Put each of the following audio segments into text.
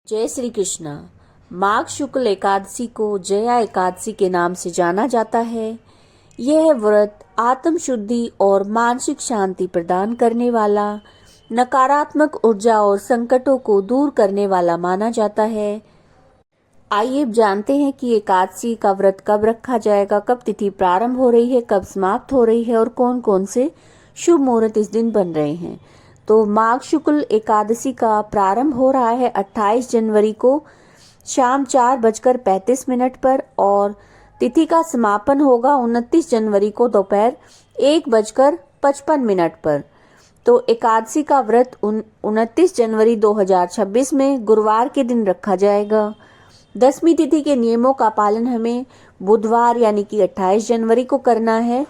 जय श्री कृष्णा। माघ शुक्ल एकादशी को जया एकादशी के नाम से जाना जाता है। यह व्रत आत्म शुद्धि और मानसिक शांति प्रदान करने वाला, नकारात्मक ऊर्जा और संकटों को दूर करने वाला माना जाता है। आइए अब जानते हैं कि एकादशी का व्रत कब रखा जाएगा, कब तिथि प्रारंभ हो रही है, कब समाप्त हो रही है और कौन कौन से शुभ मुहूर्त इस दिन बन रहे हैं। तो माघ शुक्ल एकादशी का प्रारंभ हो रहा है 28 जनवरी को शाम 4:35 पर और तिथि का समापन होगा 29 जनवरी को दोपहर 1:55 पर। तो एकादशी का व्रत 29 जनवरी 2026 में गुरुवार के दिन रखा जाएगा। दसवीं तिथि के नियमों का पालन हमें बुधवार यानी कि 28 जनवरी को करना है।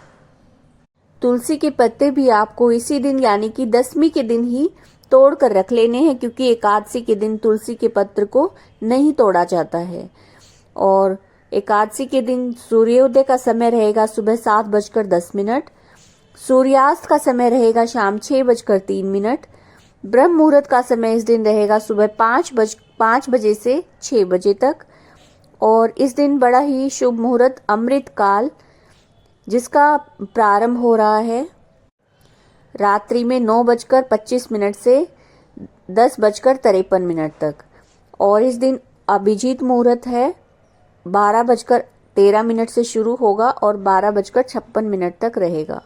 तुलसी के पत्ते भी आपको इसी दिन यानी कि दसवीं के दिन ही तोड़ कर रख लेने हैं, क्योंकि एकादशी के दिन तुलसी के पत्र को नहीं तोड़ा जाता है। और एकादशी के दिन सूर्योदय का समय रहेगा सुबह 7:10, सूर्यास्त का समय रहेगा शाम 6:03, ब्रह्म मुहूर्त का समय इस दिन रहेगा सुबह 5 बजे से 6 बजे तक। और इस दिन बड़ा ही शुभ मुहूर्त अमृत काल, जिसका प्रारंभ हो रहा है रात्रि में 9:25 से 10:53 तक। और इस दिन अभिजीत मुहूर्त है 12:13 से शुरू होगा और 12:56 तक रहेगा।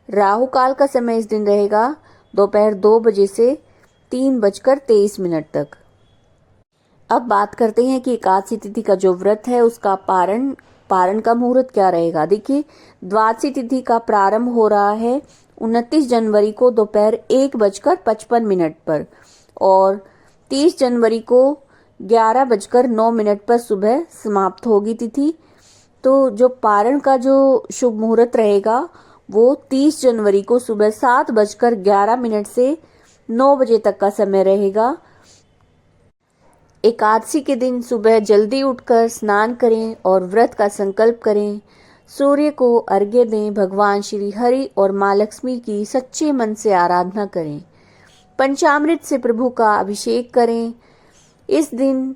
राहु काल का समय इस दिन रहेगा दोपहर 2 बजे से 3:23 तक। अब बात करते हैं कि एकादशी तिथि का जो व्रत है उसका पारण का मुहूर्त क्या रहेगा। देखिए, द्वादशी तिथि का प्रारंभ हो रहा है 29 जनवरी को दोपहर 1:55 पर और 30 जनवरी को 11:09 पर सुबह समाप्त होगी तिथि। तो जो पारण का जो शुभ मुहूर्त रहेगा वो 30 जनवरी को सुबह 7:11 से 9 बजे तक का समय रहेगा। एकादशी के दिन सुबह जल्दी उठकर स्नान करें और व्रत का संकल्प करें। सूर्य को अर्घ्य दें, भगवान श्री हरि और माँ लक्ष्मी की सच्चे मन से आराधना करें, पंचामृत से प्रभु का अभिषेक करें। इस दिन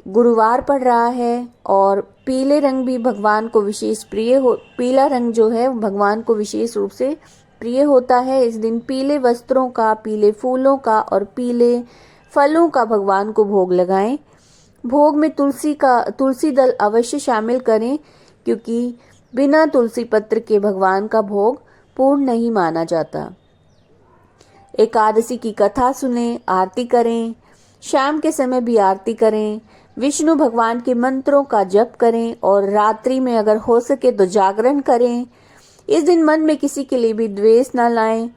गुरुवार पड़ रहा है और पीले रंग भी भगवान को विशेष प्रिय हो, पीला रंग जो है भगवान को विशेष रूप से प्रिय होता है। इस दिन पीले वस्त्रों का, पीले फूलों का और पीले फलों का भगवान को भोग लगाएं। भोग में तुलसी दल अवश्य शामिल करें, क्योंकि बिना तुलसी पत्र के भगवान का भोग पूर्ण नहीं माना जाता। एकादशी की कथा सुनें, आरती करें, शाम के समय भी आरती करें, विष्णु भगवान के मंत्रों का जप करें और रात्रि में अगर हो सके तो जागरण करें। इस दिन मन में किसी के लिए भी द्वेष न लाएं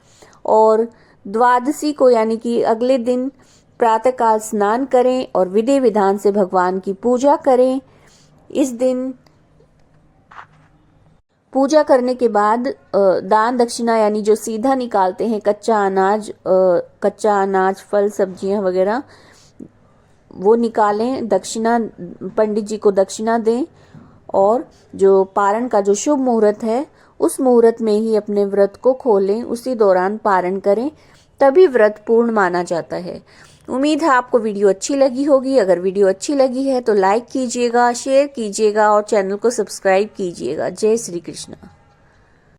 और द्वादशी को यानी कि अगले दिन प्रातःकाल स्नान करें और विधि विधान से भगवान की पूजा करें। इस दिन पूजा करने के बाद दान दक्षिणा यानी जो सीधा निकालते हैं कच्चा अनाज, फल, सब्जियां वगैरह, वो निकालें, दक्षिणा पंडित जी को दक्षिणा दें। और जो पारण का जो शुभ मुहूर्त है उस मुहूर्त में ही अपने व्रत को खोलें, उसी दौरान पारण करें, तभी व्रत पूर्ण माना जाता है। उम्मीद है आपको वीडियो अच्छी लगी होगी। अगर वीडियो अच्छी लगी है तो लाइक कीजिएगा, शेयर कीजिएगा और चैनल को सब्सक्राइब कीजिएगा। जय श्री कृष्ण।